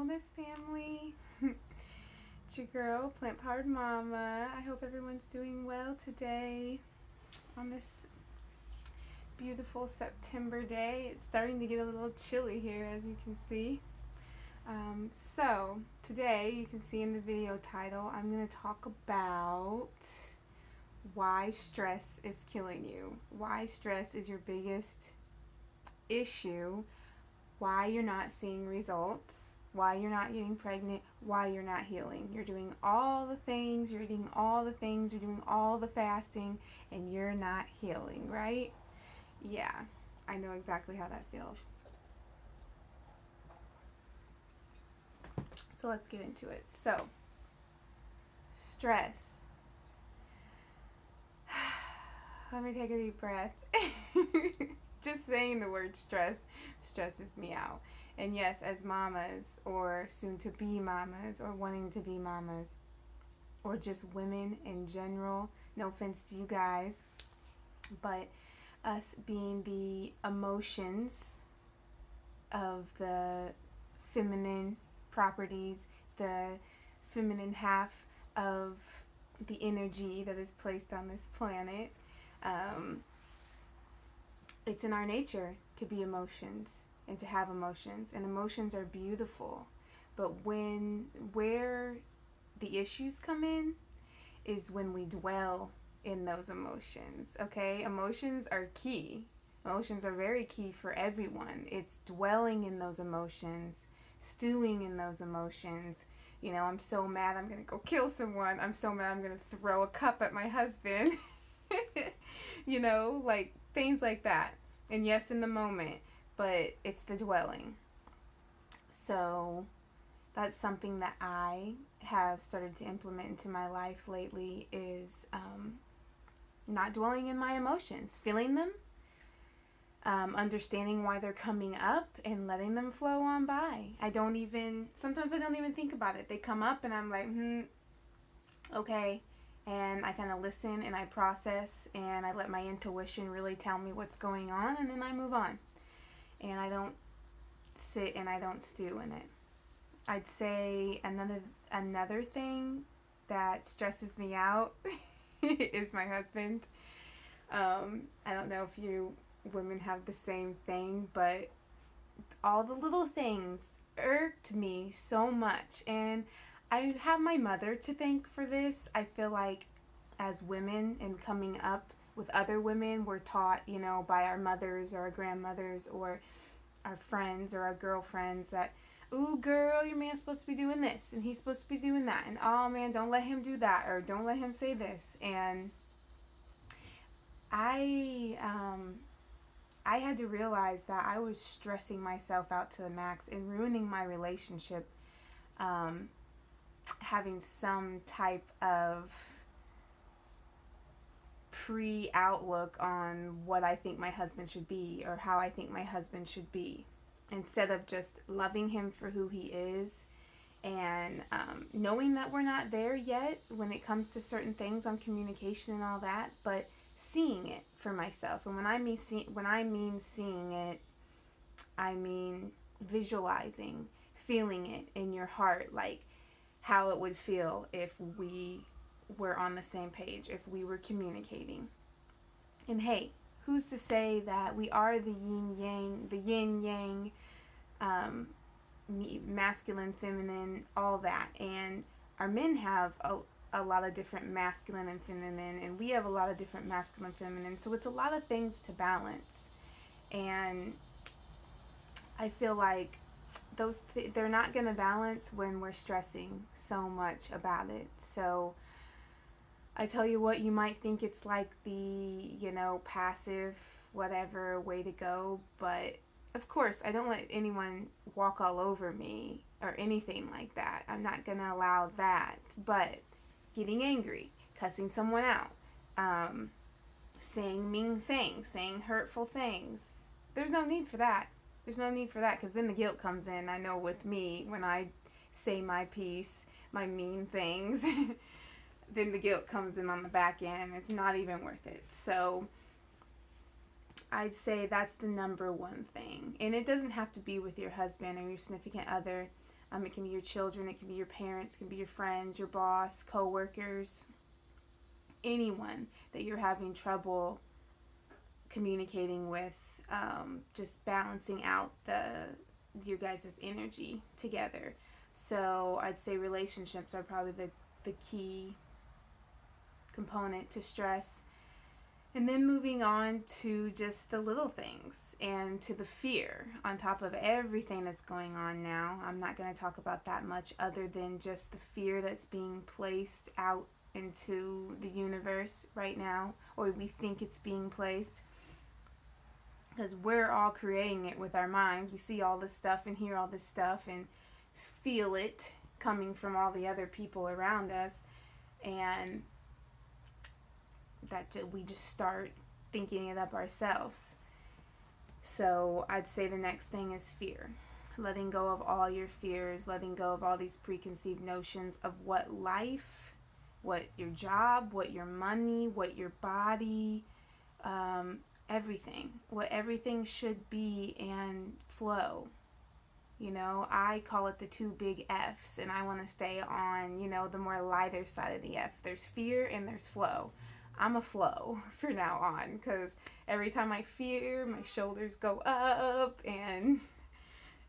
Wholeness Family. It's your girl, Plant Powered Mama. I hope everyone's doing well today on this beautiful September day. It's starting to get a little chilly here, as you can see. So today, you can see in the video title, I'm going to talk about why stress is killing you. Why stress is your biggest issue. Why you're not seeing results. Why you're not getting pregnant. Why you're not healing. You're doing all the things. You're eating all the things. You're doing all the fasting. And you're not healing, right? Yeah, I know exactly how that feels. So let's get into it. So, stress. Let me take a deep breath. Just saying the word stress stresses me out. And yes, as mamas, or soon to be mamas, or wanting to be mamas, or just women in general, no offense to you guys, but us being the emotions of the feminine properties, the feminine half of the energy that is placed on this planet. It's in our nature to be emotions and to have emotions, and emotions are beautiful. But where the issues come in is when we dwell in those emotions. Okay, emotions are key. Emotions are very key for everyone. It's dwelling in those emotions, stewing in those emotions. You know, I'm so mad I'm gonna go kill someone. I'm so mad I'm gonna throw a cup at my husband. You know, like things like that. And yes, in the moment, but it's the dwelling. So that's something that I have started to implement into my life lately is not dwelling in my emotions, feeling them, understanding why they're coming up and letting them flow on by. Sometimes I don't even think about it. They come up and I'm like, okay. And I kind of listen and I process and I let my intuition really tell me what's going on, and then I move on. And I don't sit and I don't stew in it. I'd say another thing that stresses me out is my husband. I don't know if you women have the same thing, but all the little things irked me so much. And I have my mother to thank for this. I feel like as women and coming up with other women, we're taught, you know, by our mothers or our grandmothers or our friends or our girlfriends that, ooh, girl, your man's supposed to be doing this and he's supposed to be doing that. And, oh, man, don't let him do that, or don't let him say this. And I had to realize that I was stressing myself out to the max and ruining my relationship, having some type of pre-outlook on what I think my husband should be or how I think my husband should be, instead of just loving him for who he is and knowing that we're not there yet when it comes to certain things on communication and all that, but seeing it for myself. And when I mean seeing it, I mean visualizing, feeling it in your heart, like how it would feel if we were on the same page, if we were communicating. And hey, who's to say that we are the yin yang, masculine, feminine, all that. And our men have a lot of different masculine and feminine, and we have a lot of different masculine, feminine. So it's a lot of things to balance. And I feel like they're not going to balance when we're stressing so much about it. So I tell you what, you might think it's like the, you know, passive, whatever way to go, but of course, I don't let anyone walk all over me or anything like that. I'm not going to allow that. But getting angry, cussing someone out, saying mean things, saying hurtful things, there's no need for that. There's no need for that, because then the guilt comes in. I know with me, when I say my piece, my mean things, then the guilt comes in on the back end. It's not even worth it. So I'd say that's the number one thing. And it doesn't have to be with your husband or your significant other. It can be your children, it can be your parents, it can be your friends, your boss, co-workers, anyone that you're having trouble communicating with, just balancing out your guys' energy together. So I'd say relationships are probably the key component to stress. And then moving on to just the little things and to the fear on top of everything that's going on now. I'm not going to talk about that much other than just the fear that's being placed out into the universe right now, or we think it's being placed, because we're all creating it with our minds. We see all this stuff and hear all this stuff and feel it coming from all the other people around us, and that we just start thinking it up ourselves. So I'd say the next thing is fear. Letting go of all your fears, letting go of all these preconceived notions of what life, what your job, what your money, what your body, everything, what everything should be and flow. I call it the two big F's, and I want to stay on, the more lighter side of the F. There's fear and there's flow. I'm a flow for now on, because every time I fear, my shoulders go up and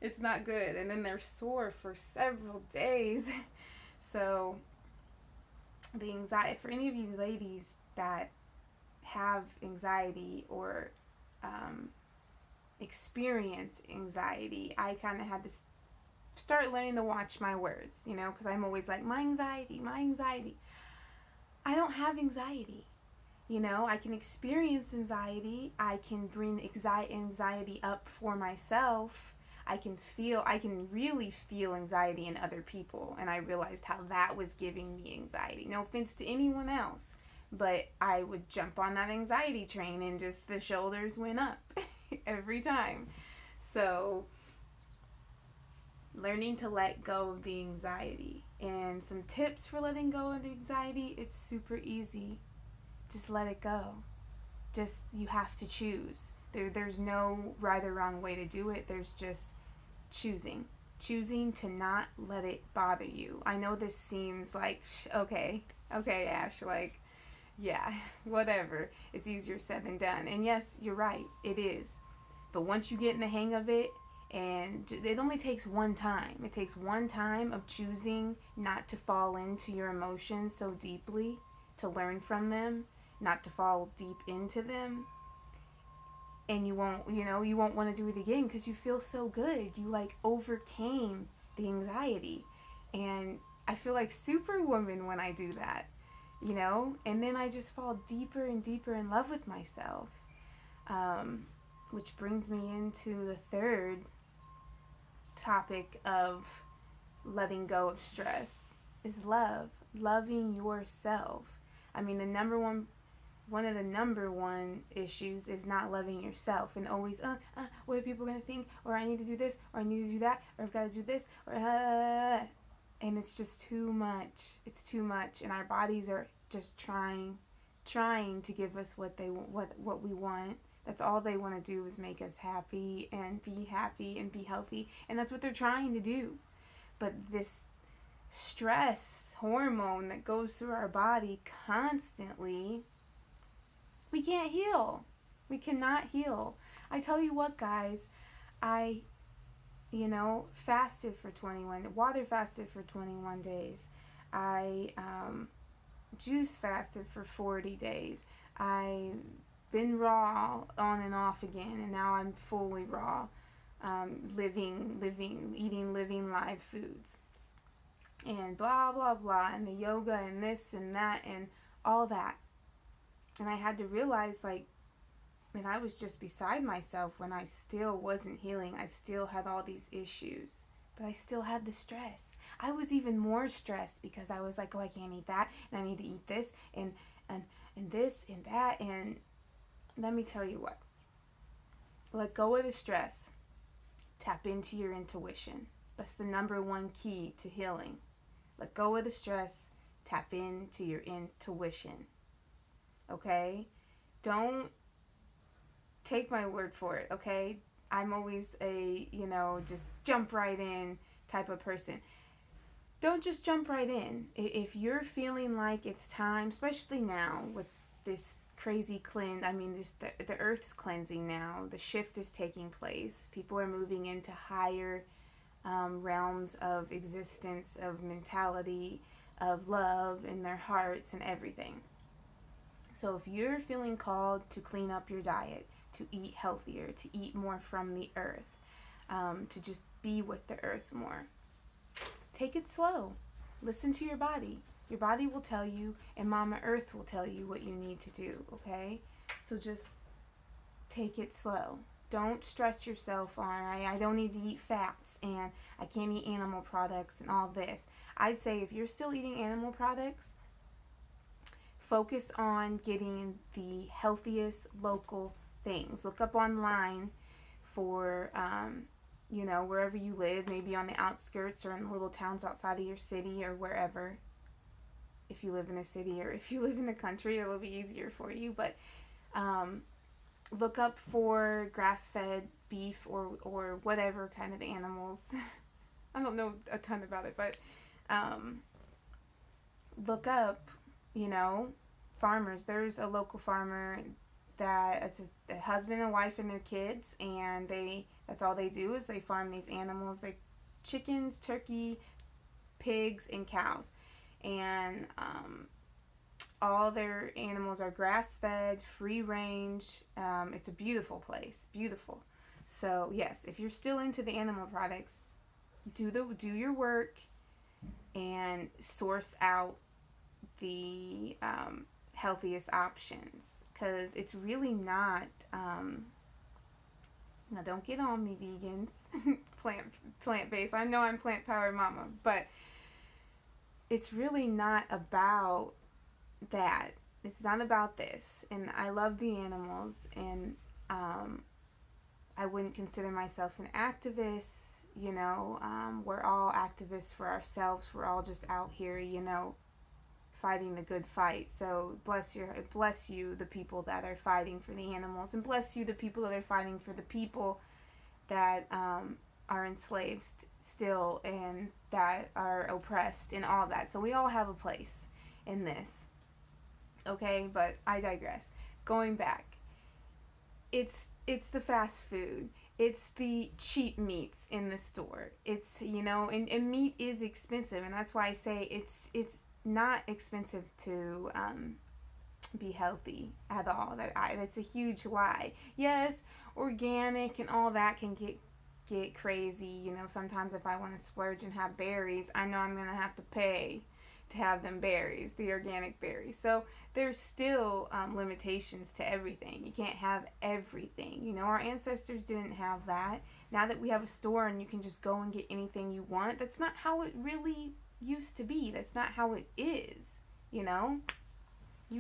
it's not good. And then they're sore for several days. So the anxiety, for any of you ladies that have anxiety or experience anxiety, I kind of had to start learning to watch my words, because I'm always like, my anxiety. I don't have anxiety. I can experience anxiety. I can bring anxiety up for myself. I can really feel anxiety in other people. And I realized how that was giving me anxiety. No offense to anyone else, but I would jump on that anxiety train and just the shoulders went up every time. So learning to let go of the anxiety. And some tips for letting go of the anxiety: it's super easy. Just let it go. You have to choose. There's no right or wrong way to do it. There's just choosing to not let it bother you. I know this seems like, okay, Ash, like, yeah, whatever. It's easier said than done. And yes, you're right, it is. But once you get in the hang of it, and it only takes one time. It takes one time of choosing not to fall into your emotions so deeply, to learn from them, not to fall deep into them. And you won't want to do it again, because you feel so good. You overcame the anxiety. And I feel like Superwoman when I do that, and then I just fall deeper and deeper in love with myself. Which brings me into the third topic of letting go of stress, is loving yourself. I mean, one of the number one issues is not loving yourself, and always, what are people going to think, or I need to do this, or I need to do that, or I've got to do this, or, and it's just too much. It's too much, and our bodies are just trying to give us what we want. That's all they want to do, is make us happy and be healthy, and that's what they're trying to do. But this stress hormone that goes through our body constantly, we can't heal. We cannot heal. I tell you what, guys, I fasted for 21, water fasted for 21 days. I juice fasted for 40 days. I've been raw on and off again, and now I'm fully raw, eating living live foods, and blah blah blah, and the yoga and this and that and all that. And I had to realize, and I was just beside myself when I still wasn't healing. I still had all these issues, but I still had the stress. I was even more stressed because I was like, oh, I can't eat that, and I need to eat this, and this and that. And let me tell you what. Let go of the stress. Tap into your intuition. That's the number one key to healing. Let go of the stress. Tap into your intuition. Okay? Don't take my word for it, okay? I'm always just jump right in type of person. Don't just jump right in. If you're feeling like it's time, especially now with this crazy cleanse, I mean, just the earth's cleansing now. The shift is taking place. People are moving into higher realms of existence, of mentality, of love in their hearts and everything. So if you're feeling called to clean up your diet, to eat healthier, to eat more from the earth, to just be with the earth more, take it slow. Listen to your body. Your body will tell you, and Mama Earth will tell you what you need to do, okay? So just take it slow. Don't stress yourself on, I don't need to eat fats, and I can't eat animal products, and all this. I'd say if you're still eating animal products, focus on getting the healthiest local things. Look up online for, wherever you live, maybe on the outskirts or in little towns outside of your city or wherever. If you live in a city or if you live in the country, it will be easier for you. But look up for grass-fed beef or whatever kind of animals. I don't know a ton about it, but look up, farmers. There's a local farmer that it's a husband and wife and their kids, and that's all they do is they farm these animals, like chickens, turkey, pigs, and cows. And all their animals are grass-fed, free range. It's a beautiful place, beautiful. So yes, if you're still into the animal products, do your work and source out the healthiest options, because it's really not. Now don't get on me, vegans, plant-based. I know I'm plant-powered mama, but it's really not about that. It's not about this. And I love the animals, and I wouldn't consider myself an activist. We're all activists for ourselves. We're all just out here, fighting the good fight. So bless you, the people that are fighting for the animals, and bless you, the people that are fighting for the people that are enslaved still and that are oppressed and all that. So we all have a place in this. Okay, but I digress. Going back, it's the fast food. It's the cheap meats in the store. It's, and meat is expensive, and that's why I say it's not expensive to be healthy at all. That's a huge lie. Yes, organic and all that can get crazy. Sometimes if I want to splurge and have berries, I know I'm going to have to pay to have them berries, the organic berries. So there's still limitations to everything. You can't have everything. Our ancestors didn't have that. Now that we have a store and you can just go and get anything you want, that's not how it really used to be. That's not how it is. You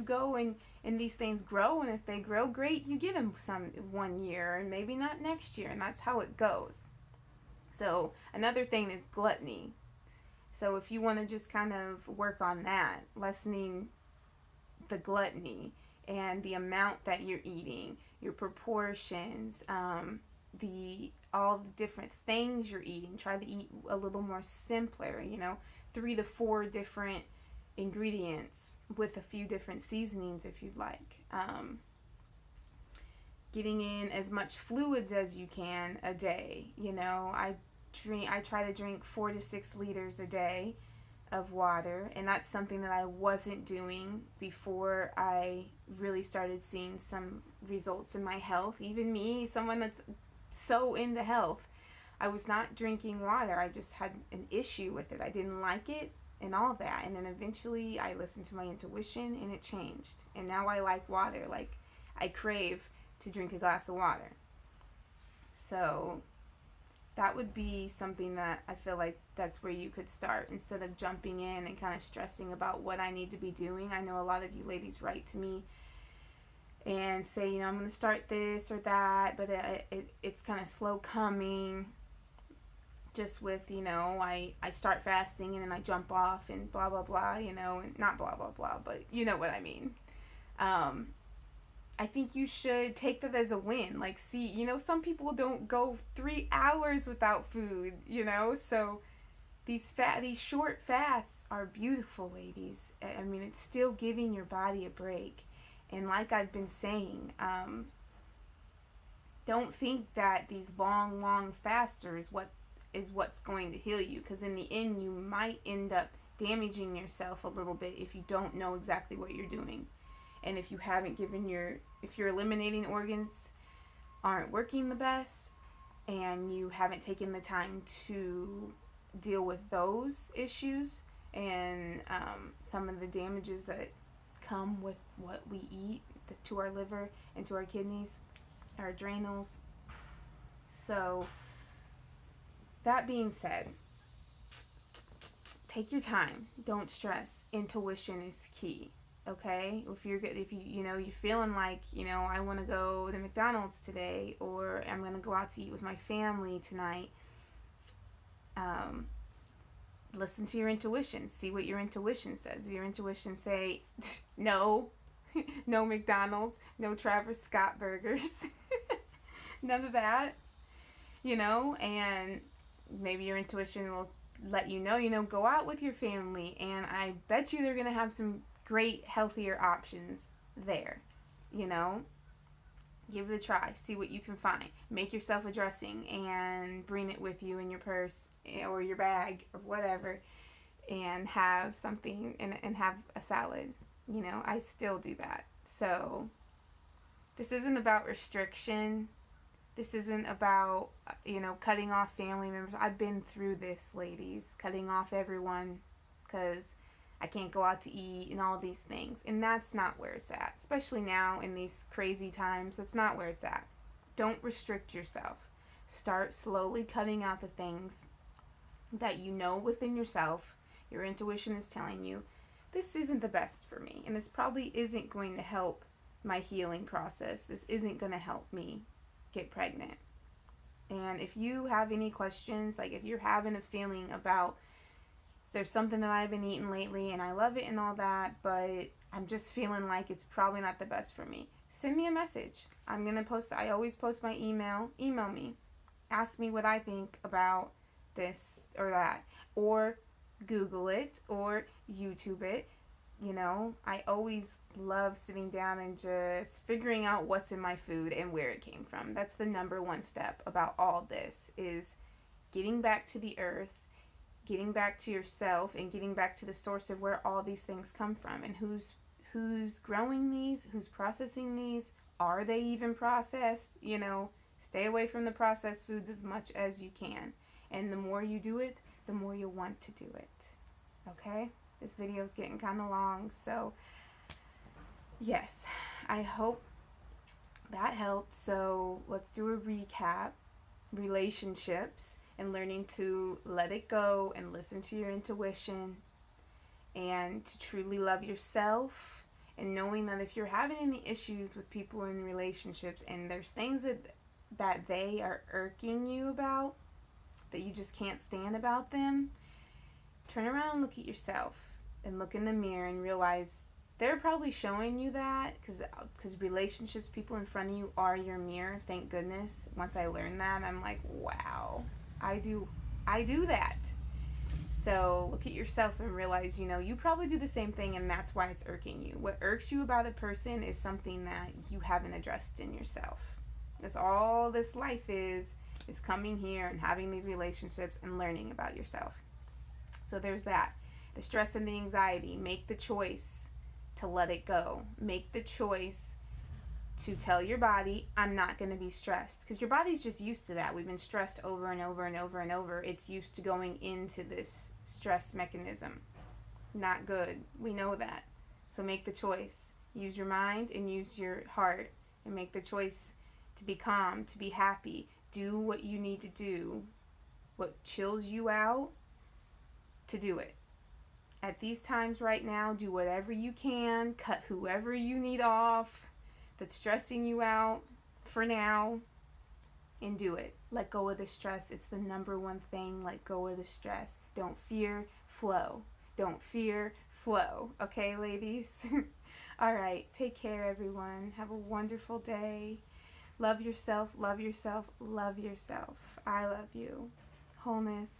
go and these things grow, and if they grow, great, you get them some one year and maybe not next year, and that's how it goes. So another thing is gluttony. So if you want to just kind of work on that, lessening the gluttony and the amount that you're eating, your proportions, all the different things you're eating, try to eat a little more simpler, 3 to 4 different ingredients with a few different seasonings if you'd like. Getting in as much fluids as you can a day. I try to drink 4 to 6 liters a day of water, and that's something that I wasn't doing before I really started seeing some results in my health. Even me, someone that's so into health, I was not drinking water. I just had an issue with it. I didn't like it and all that, and then eventually I listened to my intuition and it changed, and now I like water. Like, I crave to drink a glass of water. So that would be something that I feel like that's where you could start, instead of jumping in and kind of stressing about what I need to be doing. I know a lot of you ladies write to me and say, I'm going to start this or that, but it's kind of slow coming. Just with, I start fasting and then I jump off and blah, blah, blah, and not blah, blah, blah, but you know what I mean. I think you should take that as a win. Some people don't go 3 hours without food, so These short fasts are beautiful, ladies. I mean, it's still giving your body a break. And like I've been saying, don't think that these long fasts is what's going to heal you, because in the end you might end up damaging yourself a little bit if you don't know exactly what you're doing. And if you haven't if your eliminating organs aren't working the best, and you haven't taken the time to deal with those issues and some of the damages that come with what we eat to our liver and to our kidneys, our adrenals. So, that being said, take your time. Don't stress. Intuition is key. Okay, if you're you're feeling like I want to go to McDonald's today, or I'm gonna go out to eat with my family tonight. Listen to your intuition. See what your intuition says. Your intuition say, no, no McDonald's, no Travis Scott burgers, none of that. And maybe your intuition will let go out with your family, and I bet you they're gonna have some great, healthier options there. Give it a try. See what you can find. Make yourself a dressing and bring it with you in your purse or your bag or whatever, and have something and have a salad. I still do that. So this isn't about restriction. This isn't about, cutting off family members. I've been through this, ladies. Cutting off everyone because I can't go out to eat and all these things. And that's not where it's at. Especially now in these crazy times, that's not where it's at. Don't restrict yourself. Start slowly cutting out the things that you know within yourself. Your intuition is telling you, this isn't the best for me. And this probably isn't going to help my healing process. This isn't going to help me get pregnant. And if you have any questions, like if you're having a feeling about there's something that I've been eating lately and I love it and all that, but I'm just feeling like it's probably not the best for me, send me a message. I always post my email. Email me. Ask me what I think about this or that. Or Google it or YouTube it. I always love sitting down and just figuring out what's in my food and where it came from. That's the number one step about all this, is getting back to the earth, getting back to yourself, and getting back to the source of where all these things come from, and who's growing these, who's processing these, are they even processed? Stay away from the processed foods as much as you can. And the more you do it, the more you'll want to do it. Okay? This video is getting kind of long, so yes, I hope that helped. So let's do a recap. Relationships, and learning to let it go and listen to your intuition, and to truly love yourself, and knowing that if you're having any issues with people in relationships and there's things that they are irking you about, that you just can't stand about them, turn around and look at yourself and look in the mirror and realize they're probably showing you that, because relationships, people in front of you are your mirror. Thank goodness. Once I learned that, I'm like, wow, I do that. So look at yourself and realize, you probably do the same thing, and that's why it's irking you. What irks you about a person is something that you haven't addressed in yourself. That's all this life is coming here and having these relationships and learning about yourself. So there's that. The stress and the anxiety. Make the choice to let it go. Make the choice to tell your body, I'm not going to be stressed. Because your body's just used to that. We've been stressed over and over and over and over. It's used to going into this stress mechanism. Not good. We know that. So make the choice. Use your mind and use your heart. And make the choice to be calm, to be happy. Do what you need to do. What chills you out, to do it. At these times right now, do whatever you can. Cut whoever you need off that's stressing you out for now, and do it. Let go of the stress. It's the number one thing. Let go of the stress. Don't fear, flow. Don't fear, flow. Okay, ladies? All right. Take care, everyone. Have a wonderful day. Love yourself, love yourself, love yourself. I love you. Wholeness.